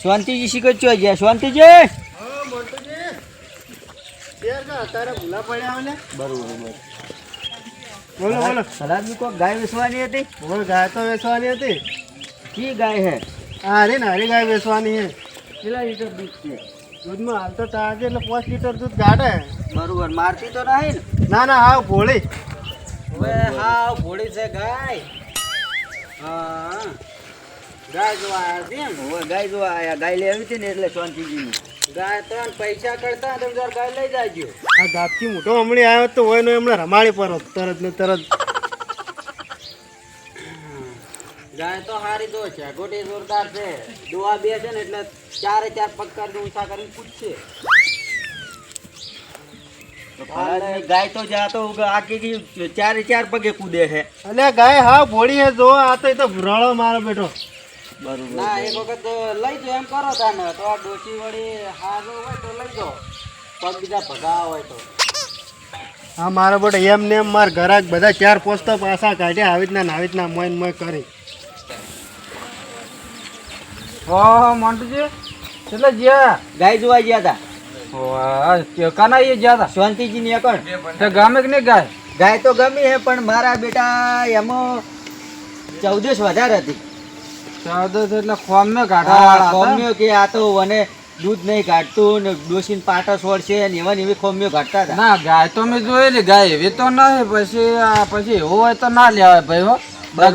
શાંતિજી શીખર ચો ગયા શાંતિજી. હા મોટુજી શેર કા તારે ભૂલા પડ્યા મને. બરોબર. બોલો બોલો. સલાદની કોઈ ગાય વેચવાની હતી. બોલ ગાય તો વેચવાની હતી. કી ગાય હે? હારી ને હારી ગાય વેચવાની છે. કેટલા લીટર દૂધ છે? દૂધમાં હાલ તો તાજે એટલે 5 લીટર દૂધ ગાડે. બરોબર. મારતી તો નહીં ને? ના ના હાવ ભોળી. હવે હા ભોળી છે ગાય. હા ગાય જોવા આવ્યા છે એમ. હવે ગાય જોવા આવ્યા. ગાય લઈ આવી હતી ને એટલે શાંતિજી ગાય તો પૈસા કરતા તમે જરા ગાય લઈ જાજો. આ ગાપથી મોટો હમણાં આવ્યો તો હોય ને એમણે રમાડી પર તરત ને તરત. ગાય તો હારી દો છે ગોટી જોરદાર છે. દોવા બે છે ને એટલે 4 પગ કરી ઊંચા કરીને પૂછશે. ગાય તો જાતો આખી 4 પગે કૂદે છે. અલ્યા ગાય હાવ ભોળી છે જો આ તો એ તો રળો મારો બેઠો. બરોબર. ના એક વખત લઈ જો એમ કરો તાને તો આ ડોસી વળી હાજો હોય તો લઈ જો. પગ બીજા ભગા હોય તો. હા મારો બેટો એમ ને એમ માર ઘરાક બધા 4 પોસ્તો પાછા કાઢ્યા આવી રીતના મોઈન મોય કરી. ઓહો મોન્ટુજી એટલે જ્યાં ગાય જોવા ગયા હતા. ઓહ કાના એ જ્યાં હતા શાંતિજી ની એકણ તે ગામે કે નહીં ગાય ગાય તો ગમી હે પણ મારા બેટા એમાં 14 વધારે હતી. 14 એટલે ખોમ મેં કાઢા ખોમ્યો કે આ તો મને દૂધ નહીં કાઢતું ને ડોસીને પાટા છોડશે ને એવી ખોમ્યો કાઢતા હતા. ના ગાય તો મેં જોયેલી ગાય એવી તો નહીં પછી એવું હોય તો ના લેવાય ભાઈ હો.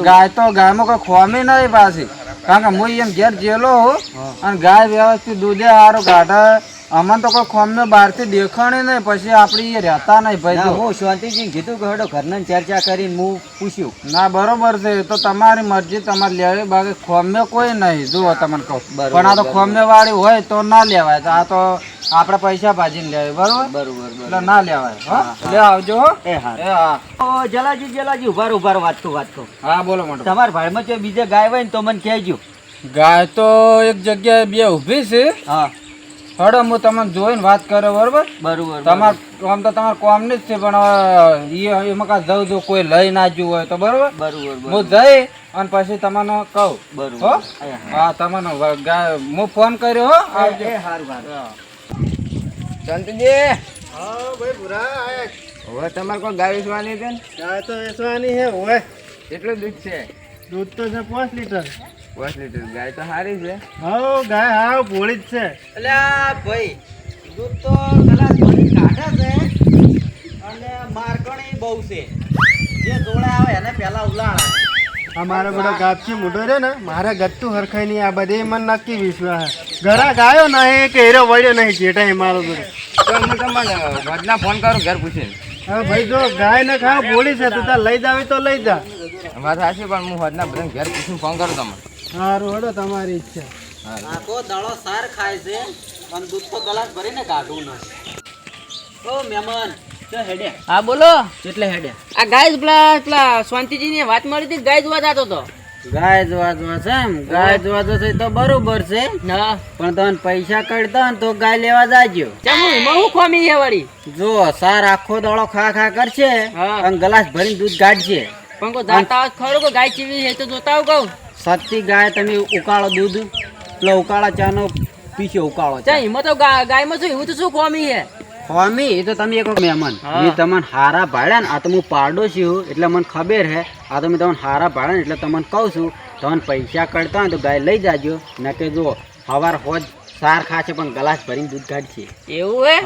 ગાય તો ગાયમાં કોઈ ખોમી નહીં પાછી કારણ કે હું એમ ઘેર જેલો હું અને ગાય વ્યવસ્થિત દૂધે સારું કાઢે. અમને તો કોઈ ખોમને બહારથી દેખાણી નહીં પછી આપણી એ રહેતા નહીં ભાઈ. હું શાંતિજી કીધું કે હડો ઘરના ચર્ચા કરીને હું પૂછ્યું. ના બરોબર છે તો તમારી મરજી તમારે લેવી બાકી ખોમે કોઈ નહીં જુઓ તમને કહું. પણ આ તો ખોમે વાળી હોય તો ના લેવાય. તો આ તો આપણે પૈસા ભાજીને લેવાય બરોબર. બરોબર એટલે ના લેવાય. હા લે આવજો હો. એ હા એ હા ઓ જલાજી ઉભાર વાંચતો. હા બોલો મોટો. તમારા ભાઈમાં જો બીજા ગાય હોય ને તો મને કહેજો. ગાય તો એક જગ્યાએ બે ઊભી છે. હા હડો હું તમને જોઈને વાત કરો બરોબર. બરોબર. તમાર આમ તો તમારે કોમ નહીં જ છે પણ એમાં કાં જવું જો કોઈ લઈ ના જવું હોય તો બરોબર. બરોબર. હું જઈ અને પછી તમને કહું. બરોબર. હો હા તમને હું ફોન કર્યો હો. આવજો. એ હારું. શાંતિજી હા ભાઈ ભૂરા આયા. હવે તમારે કોઈ ગાય વેચવાની છે ને ગાય તો વેચવાની છે હોય. કેટલું દૂધ છે? દૂધ તો છે 5 લીટર. 5 લીટર. ગાય તો સારી છે. હા ગાય હાવ ભોળી જ છે. એટલે ભાઈ દૂધ તો કદાચ ભરી કાઢે છે અને મારકણી બહુ છે. જે જોડે આવે એને પહેલા ઉલાળે. આ મારો બધો ગાપથી મોટો રહ્યો ને મારે ગત્તું હરખાઈ નહીં. આ બધી મને નક્કી વિશ્વાસ ઘરા ગાયો નહીં કે હીરો વળ્યો નહીં જેઠા મારો બધો. તો હું તમને ઘરના ફોન કરું ઘર પૂછીને. હા ભાઈ જો ગાય ને ખાવ બોલી છે તું તાર લઈ જાવી તો લઈ જા. વાત સાચી પણ હું ઘરના બધા ઘર પૂછીને ફોન કરું તમને. સારું હડો તમારી ઈચ્છા. આખો દાડો સાર ખાય છે અને દૂધ તો ગલાસ ભરીને કાઢવું ન. ઓ મહેમાન તો હેડે. હા બોલો. એટલે હેડે. આ ગાય પેલા શાંતિજી ની વાત મળી હતી ગાય જોવા જતો હતો. ગાય જોવા છે એમ. ગાય જોવા છે તો બરોબર છે હા પણ તમને પૈસા કડતા ને તો ગાય લેવા જાજો. ચમ એમાં હું ખોમી છે વળી. જો સાર આખો દાડો ખા કરશે હા. અને ગ્લાસ ભરીને દૂધ કાઢશે. પણ કોઈ જાતા હોય ખરું કે ગાય ચીવી છે તો જોતા આવું કહું. સત્તી ગાય તમે ઉકાળો દૂધ પેલો ઉકાળા ચાનો પીછો ઉકાળો ચા એમાં તો ગાયમાં શું એવું તો શું ખોમી છે. સ્વામી એ તો તમે એક મહેમાન હા. મેં તમને હારા ભાડ્યા ને આ તો હું પાડો છું એટલે મને ખબર હે. આ તો મેં તમને હારા ભાડ્યા ને એટલે તમને કહું છું તમને પૈસા કરતા હોય તો ગાય લઈ જાજો ન કે જો સવાર હોજ સાર ખાશે પણ ગ્લાસ ભરીને દૂધ કાઢશે. એવું હે.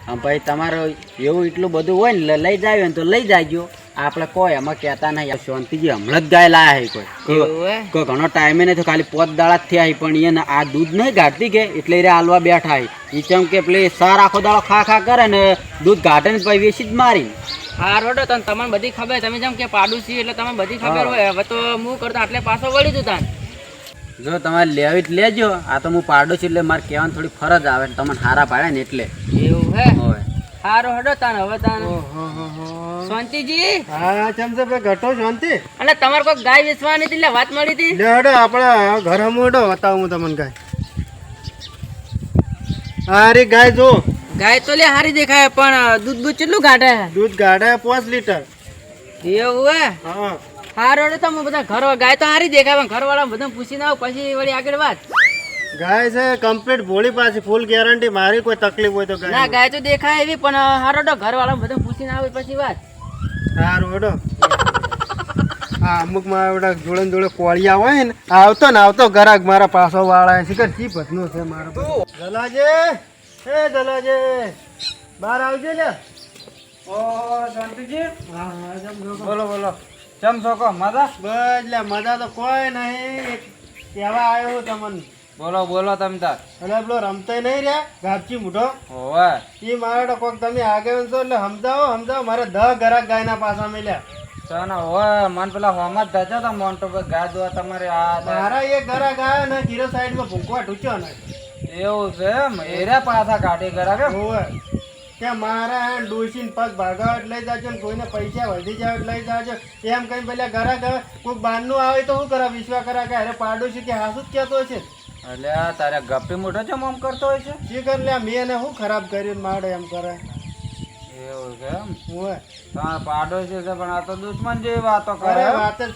હા ભાઈ તમારે એવું એટલું બધું હોય ને લઈ જાય ને તો લઈ જાજો. આપણે કોઈ એમાં કહેતા નહીં. શાંતિજી હમણાં જ ગાય લાયા છે એવું હે. કોઈ ઘણો ટાઈમે નહીં તો ખાલી 5 દાડા જ થયા પણ એને આ દૂધ નહીં કાઢતી કે એટલે એ હાલવા બેઠા એ ચમ કે પેલી સાર આખો દાડો ખા કરે ને દૂધ કાઢે ને પછી વેચી જ મારી. હા રોડો તને તમને બધી ખબર તમે જેમ કે પાડોશી એટલે તમને બધી ખબર હોય. હવે તો હું કરતા એટલે પાછો વળી દઉં તાન. જો તમારે લેવી જ લેજો. આ તો હું પાડો છું એટલે મારે કહેવાની થોડી ફરજ આવે તમને હારા પાડે ને એટલે. એવું હે. હોય હારો હડો તાન હવે તાન. ઓહો શાંતિજી હા ચમચે ભાઈ ઘટો શાંતિ. અને તમારે કોઈ ગાય વેચવાની હતી એટલે વાત મળી હતી. લે હડો આપણા ઘર મોટો બતાવું હું તમને ગાય. હારી ગાય જો ગાય તો લે હારી દેખાય પણ દૂધ કેટલું કાઢે. દૂધ ગાડે 5 લીટર. એવું હે. હા હારો તો તમે બધા ઘર ગાય તો હારી દેખાય પણ ઘરવાળા બધા પૂછીને આવો પછી વળી આગળ વાત. ગાય છે કમ્પ્લીટ ભોળી પાછી ફૂલ ગેરંટી મારી કોઈ તકલીફ હોય તો ના ગાય ગાય તો દેખાય એવી પણ હારો તો ઘર વાળા બધું પૂછીને આવે પછી વાત. સારું હેડો હા અમુક મારા જોડે જોડે કોળિયા હોય ને આવતો ગરાક મારા પાછો વાળા શિખર ચી ભજનો છે મારો દલાજે એ દલાજે બહાર આવજે લે ઓ શાંતિજી હા હા જમ જો બોલો બોલો કેમ છો કો મજા બસ લે મજા તો કોઈ નહીં કેવા આવ્યો હું તમને બોલો બોલો તમે તાર એટલે પેલો રમતો નહીં રહ્યા ગાપચી મૂઠો ઓવે એ મારે તો કોક તમે આગળ છો એટલે સમજાવો મારે 10 ગરાક ગાયના પાછા મળ્યા ચાલો ઓવે મન પેલા હોમાં જ ધજા તા મોન્ટો પર ગા દો તમારે આ મારા એક ગરાક આવ્યો ને કીરો સાઈડમાં ભૂંકવા ઢૂચ્યો ને એવું છે એમ એરા પાછા કાઢી કરા કે હોવે ત્યાં મારા ડોસીને પગ ભાગાવટ લઈ જાજો ને કોઈને પૈસા વધી જાવ લઈ જાજો એમ કઈ પેલા ગરાક કોઈક બહારનું આવે તો શું કરા વિશ્વા કરા કે અરે પાડોશી કે હાસુ જ કહેતો છે એટલે આ તારે ગપ્પી મોટો છે આમ કરતો હોય છે શી કર લે મેં એને શું ખરાબ કર્યું ને મારે એમ કરે એવું છે એમ હોવે તમારે પાડોશી છે પણ આ તો દુશ્મન જેવી વાતો અરે કરે વાત જ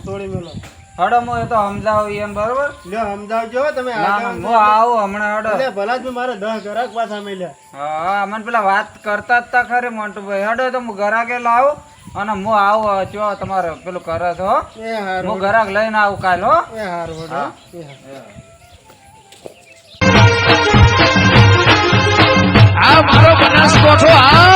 છોડી મેલો હડો હું એ તો સમજાવું એમ બરોબર લ્યો સમજાવજો તમે ના ના, હું આવું હમણાં હડો એટલે ભલા જ મારે 10 ગરાક પાછા મળ્યા હા મને પેલા વાત કરતા જ તા ખરે મોન્ટુભાઈ હડો તો હું ઘરાકે લાવું અને હું આવું જો તમારે પેલું કરે છો હો. એ હારું હું ઘરાક લઈને આવું કાલ હો એ હારું હોડો હા. એ હારું. આ મારો બનાસકોઠો આ